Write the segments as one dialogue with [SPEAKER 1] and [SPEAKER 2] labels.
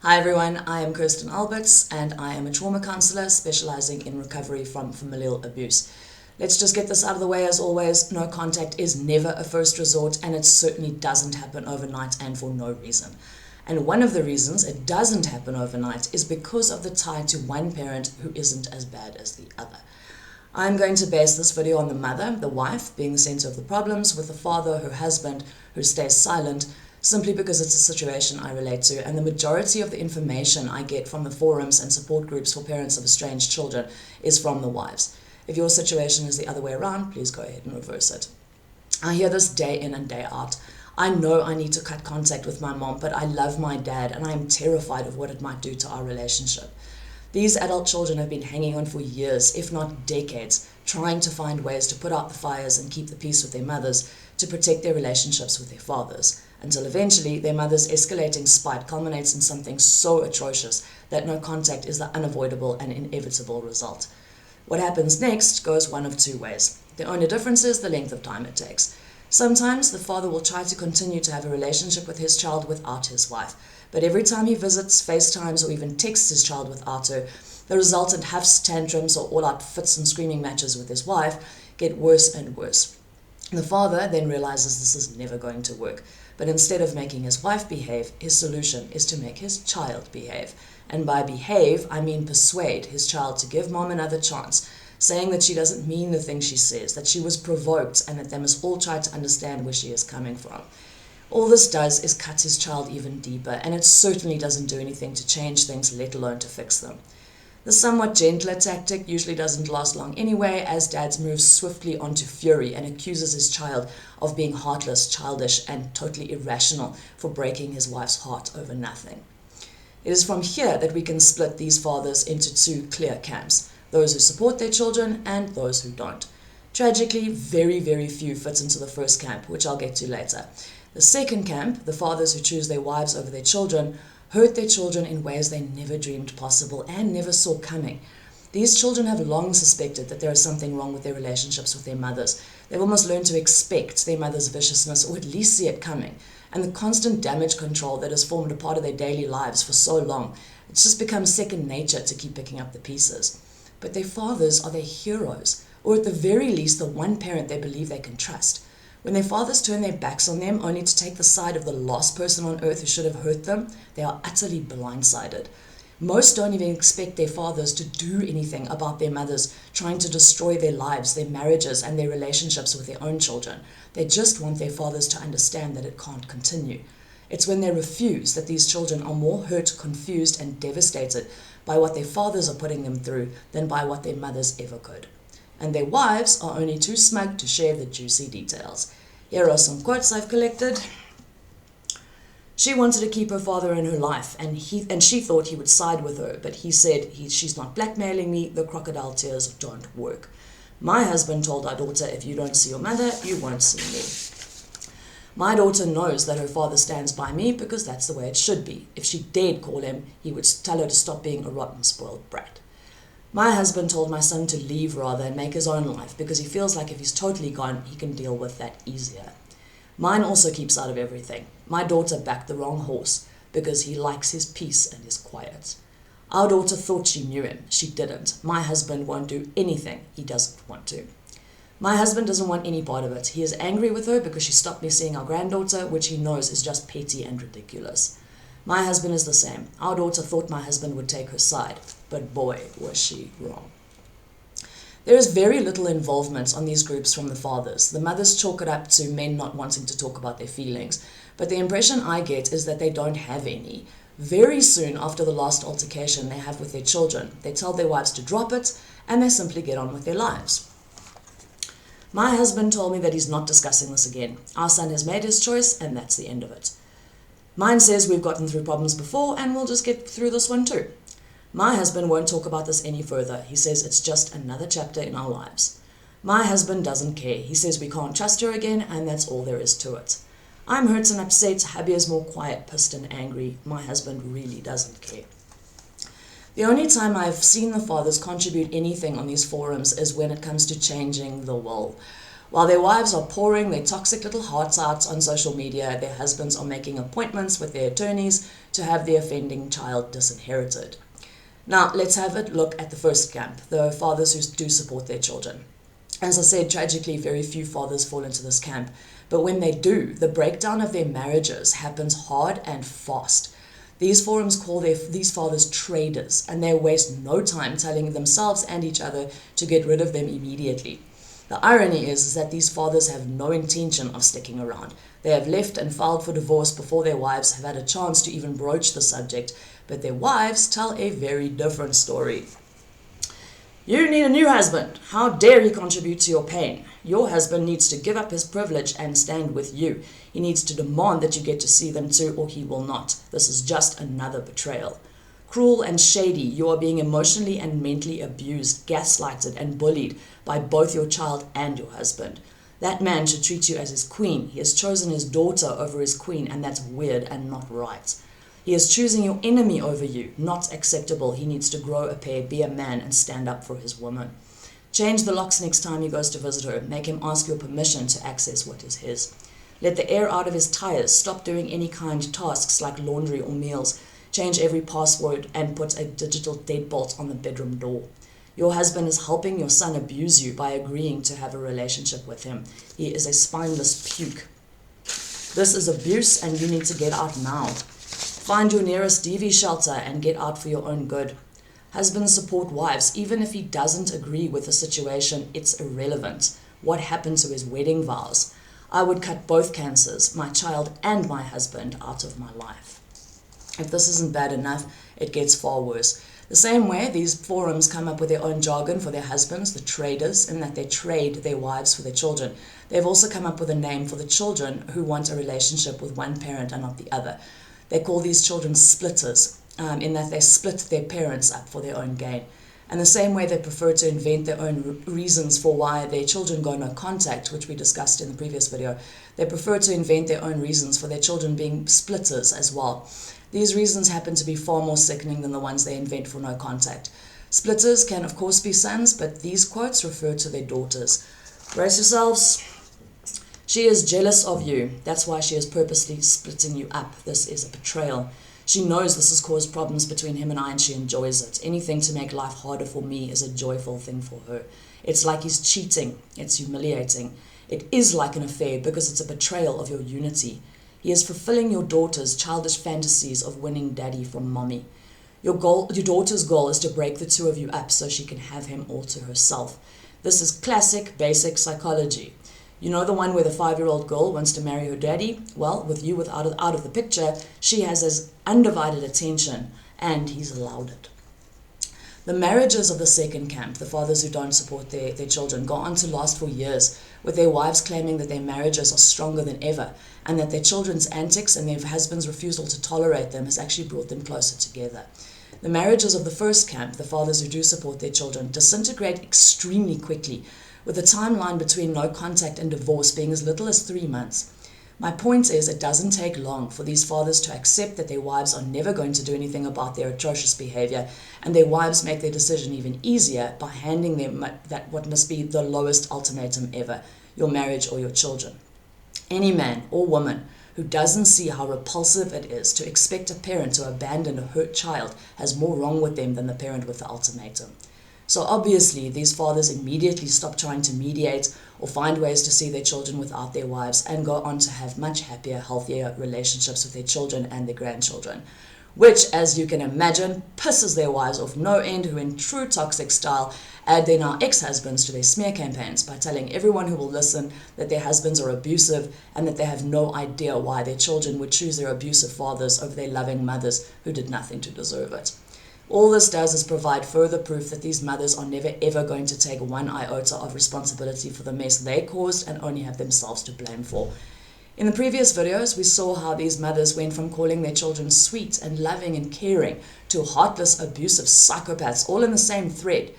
[SPEAKER 1] Hi everyone, I am Kirsten Alberts and I am a trauma counsellor specialising in recovery from familial abuse. Let's just get this out of the way as always. No contact is never a first resort, and it certainly doesn't happen overnight and for no reason. And one of the reasons it doesn't happen overnight is because of the tie to one parent who isn't as bad as the other. I'm going to base this video on the mother, the wife, being the centre of the problems, with the father, her husband, who stays silent, simply because it's a situation I relate to, and the majority of the information I get from the forums and support groups for parents of estranged children is from the wives. If your situation is the other way around, please go ahead and reverse it. I hear this day in and day out. I know I need to cut contact with my mom, but I love my dad and I am terrified of what it might do to our relationship. These adult children have been hanging on for years, if not decades, trying to find ways to put out the fires and keep the peace with their mothers, to protect their relationships with their fathers, until eventually their mother's escalating spite culminates in something so atrocious that no contact is the unavoidable and inevitable result. What happens next goes one of two ways. The only difference is the length of time it takes. Sometimes the father will try to continue to have a relationship with his child without his wife, but every time he visits, FaceTimes, or even texts his child without her, the resultant huffs, tantrums, or all-out fits and screaming matches with his wife get worse and worse. The father then realizes this is never going to work, but instead of making his wife behave, his solution is to make his child behave. And by behave, I mean persuade his child to give mom another chance, saying that she doesn't mean the thing she says, that she was provoked, and that they must all try to understand where she is coming from. All this does is cut his child even deeper, and it certainly doesn't do anything to change things, let alone to fix them. The somewhat gentler tactic usually doesn't last long anyway, as dad moves swiftly onto fury and accuses his child of being heartless, childish, and totally irrational for breaking his wife's heart over nothing. It is from here that we can split these fathers into two clear camps, those who support their children and those who don't. Tragically, very, very few fit into the first camp, which I'll get to later. The second camp, the fathers who choose their wives over their children, hurt their children in ways they never dreamed possible and never saw coming. These children have long suspected that there is something wrong with their relationships with their mothers. They've almost learned to expect their mother's viciousness, or at least see it coming. And the constant damage control that has formed a part of their daily lives for so long, it's just become second nature to keep picking up the pieces. But their fathers are their heroes, or at the very least the one parent they believe they can trust. When their fathers turn their backs on them only to take the side of the last person on earth who should have hurt them, they are utterly blindsided. Most don't even expect their fathers to do anything about their mothers trying to destroy their lives, their marriages, and their relationships with their own children. They just want their fathers to understand that it can't continue. It's when they refuse that these children are more hurt, confused, and devastated by what their fathers are putting them through than by what their mothers ever could. And their wives are only too smug to share the juicy details. Here are some quotes I've collected. She wanted to keep her father in her life, and she thought he would side with her, but he said she's not blackmailing me, the crocodile tears don't work. My husband told our daughter, if you don't see your mother, you won't see me. My daughter knows that her father stands by me because that's the way it should be. If she dared call him, he would tell her to stop being a rotten, spoiled brat. My husband told my son to leave rather and make his own life because he feels like if he's totally gone, he can deal with that easier. Mine also keeps out of everything. My daughter backed the wrong horse because he likes his peace and his quiet. Our daughter thought she knew him. She didn't. My husband won't do anything he doesn't want to. My husband doesn't want any part of it. He is angry with her because she stopped me seeing our granddaughter, which he knows is just petty and ridiculous. My husband is the same. Our daughter thought my husband would take her side, but boy, was she wrong. There is very little involvement on these groups from the fathers. The mothers chalk it up to men not wanting to talk about their feelings, but the impression I get is that they don't have any. Very soon after the last altercation they have with their children, they tell their wives to drop it, and they simply get on with their lives. My husband told me that he's not discussing this again. Our son has made his choice, and that's the end of it. Mine says we've gotten through problems before, and we'll just get through this one too. My husband won't talk about this any further. He says it's just another chapter in our lives. My husband doesn't care. He says we can't trust her again, and that's all there is to it. I'm hurt and upset. Hubby is more quiet, pissed, and angry. My husband really doesn't care. The only time I've seen the fathers contribute anything on these forums is when it comes to changing the will. While their wives are pouring their toxic little hearts out on social media, their husbands are making appointments with their attorneys to have the offending child disinherited. Now, let's have a look at the first camp, the fathers who do support their children. As I said, tragically, very few fathers fall into this camp, but when they do, the breakdown of their marriages happens hard and fast. These forums call these fathers traders, and they waste no time telling themselves and each other to get rid of them immediately. The irony is that these fathers have no intention of sticking around. They have left and filed for divorce before their wives have had a chance to even broach the subject, but their wives tell a very different story. You need a new husband. How dare he contribute to your pain? Your husband needs to give up his privilege and stand with you. He needs to demand that you get to see them too, or he will not. This is just another betrayal. Cruel and shady, you are being emotionally and mentally abused, gaslighted and bullied by both your child and your husband. That man should treat you as his queen. He has chosen his daughter over his queen, and that's weird and not right. He is choosing your enemy over you. Not acceptable. He needs to grow a pair, be a man, and stand up for his woman. Change the locks next time he goes to visit her. Make him ask your permission to access what is his. Let the air out of his tires. Stop doing any kind tasks like laundry or meals. Change every password and put a digital deadbolt on the bedroom door. Your husband is helping your son abuse you by agreeing to have a relationship with him. He is a spineless puke. This is abuse, and you need to get out now. Find your nearest DV shelter and get out for your own good. Husbands support wives. Even if he doesn't agree with the situation, it's irrelevant. What happened to his wedding vows? I would cut both cancers, my child and my husband, out of my life. If this isn't bad enough, it gets far worse. The same way, these forums come up with their own jargon for their husbands, the traders, in that they trade their wives for their children. They've also come up with a name for the children who want a relationship with one parent and not the other. They call these children splitters, in that they split their parents up for their own gain. And the same way they prefer to invent their own reasons for why their children go no contact, which we discussed in the previous video, they prefer to invent their own reasons for their children being splitters as well. These reasons happen to be far more sickening than the ones they invent for no contact. Splitters can of course be sons, but these quotes refer to their daughters. Brace yourselves. She is jealous of you. That's why she is purposely splitting you up. This is a betrayal. She knows this has caused problems between him and I, and she enjoys it. Anything to make life harder for me is a joyful thing for her. It's like he's cheating. It's humiliating. It is like an affair because it's a betrayal of your unity. He is fulfilling your daughter's childish fantasies of winning daddy from mommy. Your daughter's goal is to break the two of you up so she can have him all to herself. This is classic, basic psychology. You know the one where the 5-year-old girl wants to marry her daddy? Well, with you out of the picture, she has his undivided attention, and he's allowed it. The marriages of the second camp, the fathers who don't support their children, go on to last for years, with their wives claiming that their marriages are stronger than ever, and that their children's antics and their husband's refusal to tolerate them has actually brought them closer together. The marriages of the first camp, the fathers who do support their children, disintegrate extremely quickly, with the timeline between no contact and divorce being as little as 3 months. My point is, it doesn't take long for these fathers to accept that their wives are never going to do anything about their atrocious behavior, and their wives make their decision even easier by handing them what must be the lowest ultimatum ever: your marriage or your children. Any man or woman who doesn't see how repulsive it is to expect a parent to abandon a hurt child has more wrong with them than the parent with the ultimatum. So obviously, these fathers immediately stop trying to mediate or find ways to see their children without their wives and go on to have much happier, healthier relationships with their children and their grandchildren, which, as you can imagine, pisses their wives off no end, who in true toxic style add their now ex-husbands to their smear campaigns by telling everyone who will listen that their husbands are abusive and that they have no idea why their children would choose their abusive fathers over their loving mothers who did nothing to deserve it. All this does is provide further proof that these mothers are never ever going to take one iota of responsibility for the mess they caused and only have themselves to blame for. In the previous videos, we saw how these mothers went from calling their children sweet and loving and caring to heartless, abusive psychopaths, all in the same thread.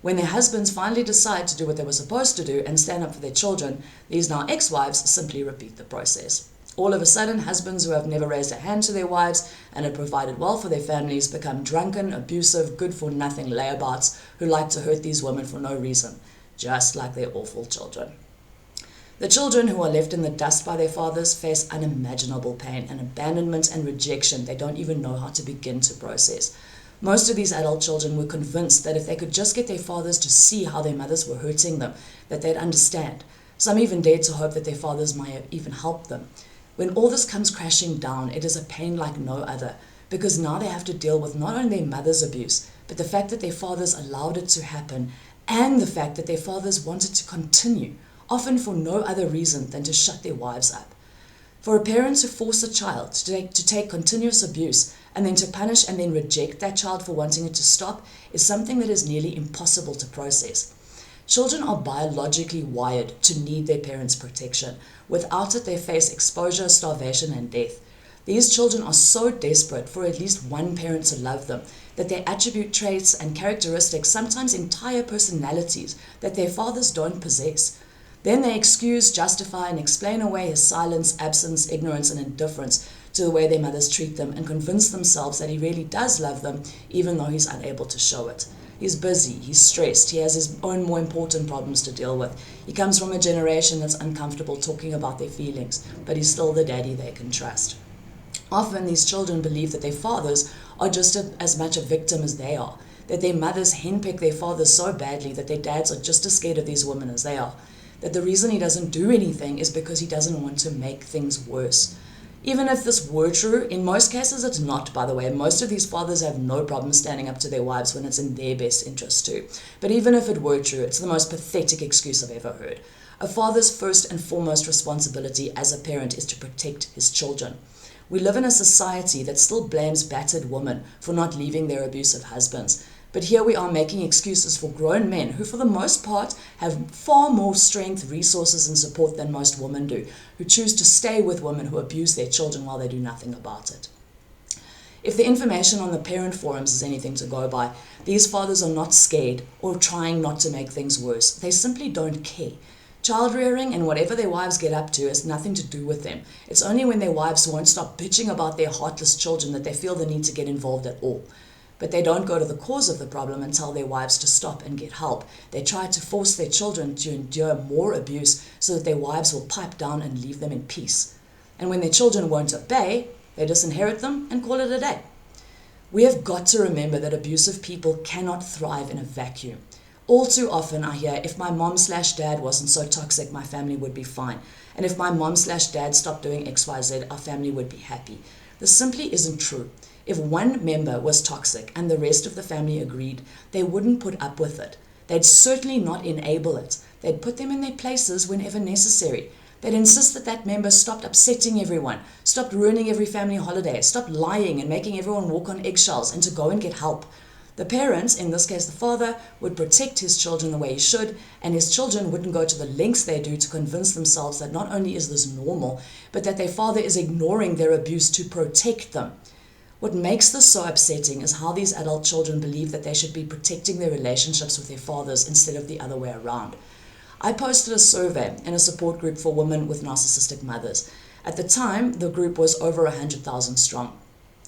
[SPEAKER 1] When their husbands finally decide to do what they were supposed to do and stand up for their children, these now ex-wives simply repeat the process. All of a sudden, husbands who have never raised a hand to their wives and have provided well for their families become drunken, abusive, good-for-nothing layabouts who like to hurt these women for no reason, just like their awful children. The children who are left in the dust by their fathers face unimaginable pain and abandonment and rejection they don't even know how to begin to process. Most of these adult children were convinced that if they could just get their fathers to see how their mothers were hurting them, that they'd understand. Some even dared to hope that their fathers might have even helped them. When all this comes crashing down, it is a pain like no other, because now they have to deal with not only their mother's abuse, but the fact that their fathers allowed it to happen, and the fact that their fathers wanted to continue, often for no other reason than to shut their wives up. For a parent to force a child to take continuous abuse and then to punish and then reject that child for wanting it to stop is something that is nearly impossible to process. Children are biologically wired to need their parents' protection. Without it, they face exposure, starvation, and death. These children are so desperate for at least one parent to love them that they attribute traits and characteristics, sometimes entire personalities, that their fathers don't possess. Then they excuse, justify, and explain away his silence, absence, ignorance, and indifference to the way their mothers treat them and convince themselves that he really does love them, even though he's unable to show it. He's busy, he's stressed, he has his own more important problems to deal with. He comes from a generation that's uncomfortable talking about their feelings, but he's still the daddy they can trust. Often these children believe that their fathers are just as much a victim as they are, that their mothers henpeck their fathers so badly that their dads are just as scared of these women as they are, that the reason he doesn't do anything is because he doesn't want to make things worse. Even if this were true, in most cases it's not, by the way. Most of these fathers have no problem standing up to their wives when it's in their best interest too. But even if it were true, it's the most pathetic excuse I've ever heard. A father's first and foremost responsibility as a parent is to protect his children. We live in a society that still blames battered women for not leaving their abusive husbands. But here we are making excuses for grown men who, for the most part, have far more strength, resources, and support than most women do, who choose to stay with women who abuse their children while they do nothing about it. If the information on the parent forums is anything to go by, these fathers are not scared or trying not to make things worse. They simply don't care. Child rearing and whatever their wives get up to has nothing to do with them. It's only when their wives won't stop bitching about their heartless children that they feel the need to get involved at all. But they don't go to the cause of the problem and tell their wives to stop and get help. They try to force their children to endure more abuse so that their wives will pipe down and leave them in peace. And when their children won't obey, they disinherit them and call it a day. We have got to remember that abusive people cannot thrive in a vacuum. All too often I hear, if my mom/dad wasn't so toxic, my family would be fine. And if my mom/dad stopped doing XYZ, our family would be happy. This simply isn't true. If one member was toxic and the rest of the family agreed, they wouldn't put up with it. They'd certainly not enable it. They'd put them in their places whenever necessary. They'd insist that that member stopped upsetting everyone, stopped ruining every family holiday, stopped lying and making everyone walk on eggshells, and to go and get help. The parent, in this case the father, would protect his children the way he should, and his children wouldn't go to the lengths they do to convince themselves that not only is this normal, but that their father is ignoring their abuse to protect them. What makes this so upsetting is how these adult children believe that they should be protecting their relationships with their fathers instead of the other way around. I posted a survey in a support group for women with narcissistic mothers. At the time, the group was over 100,000 strong.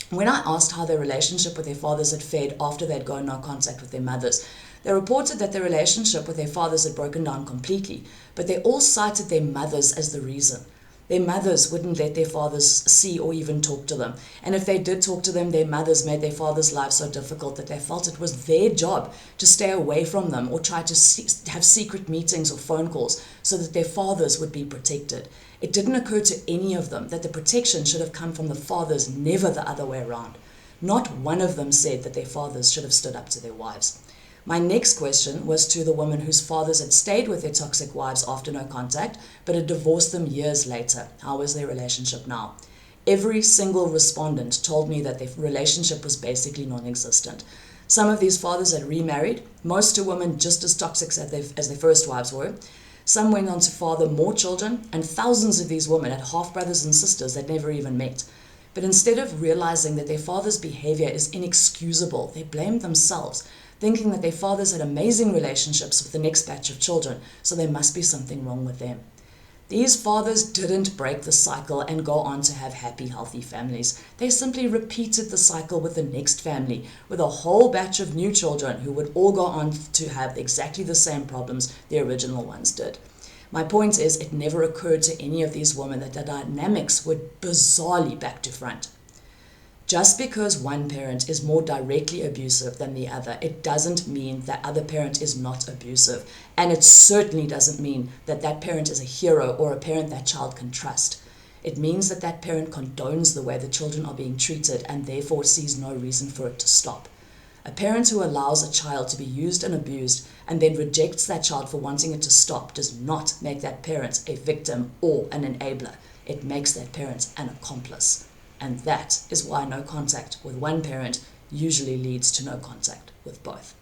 [SPEAKER 1] When I asked how their relationship with their fathers had fared after they'd gone no contact with their mothers, they reported that their relationship with their fathers had broken down completely, but they all cited their mothers as the reason. Their mothers wouldn't let their fathers see or even talk to them. And if they did talk to them, their mothers made their fathers' lives so difficult that they felt it was their job to stay away from them or try to have secret meetings or phone calls so that their fathers would be protected. It didn't occur to any of them that the protection should have come from the fathers, never the other way around. Not one of them said that their fathers should have stood up to their wives. My next question was to the women whose fathers had stayed with their toxic wives after no contact, but had divorced them years later. How was their relationship now? Every single respondent told me that their relationship was basically non-existent. Some of these fathers had remarried, most to women just as toxic as their first wives were. Some went on to father more children, and thousands of these women had half-brothers and sisters they'd never even met. But instead of realizing that their father's behavior is inexcusable, they blamed themselves, thinking that their fathers had amazing relationships with the next batch of children, so there must be something wrong with them. These fathers didn't break the cycle and go on to have happy, healthy families. They simply repeated the cycle with the next family, with a whole batch of new children who would all go on to have exactly the same problems the original ones did. My point is, it never occurred to any of these women that the dynamics were bizarrely back to front. Just because one parent is more directly abusive than the other, it doesn't mean that other parent is not abusive. And it certainly doesn't mean that that parent is a hero or a parent that child can trust. It means that that parent condones the way the children are being treated and therefore sees no reason for it to stop. A parent who allows a child to be used and abused and then rejects that child for wanting it to stop does not make that parent a victim or an enabler. It makes that parent an accomplice. And that is why no contact with one parent usually leads to no contact with both.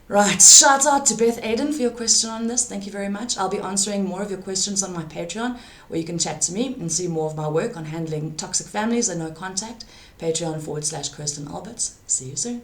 [SPEAKER 1] Right, shout out to Beth Aiden for your question on this. Thank you very much. I'll be answering more of your questions on my Patreon, where you can chat to me and see more of my work on handling toxic families and no contact. Patreon/Kirsten Alberts. See you soon.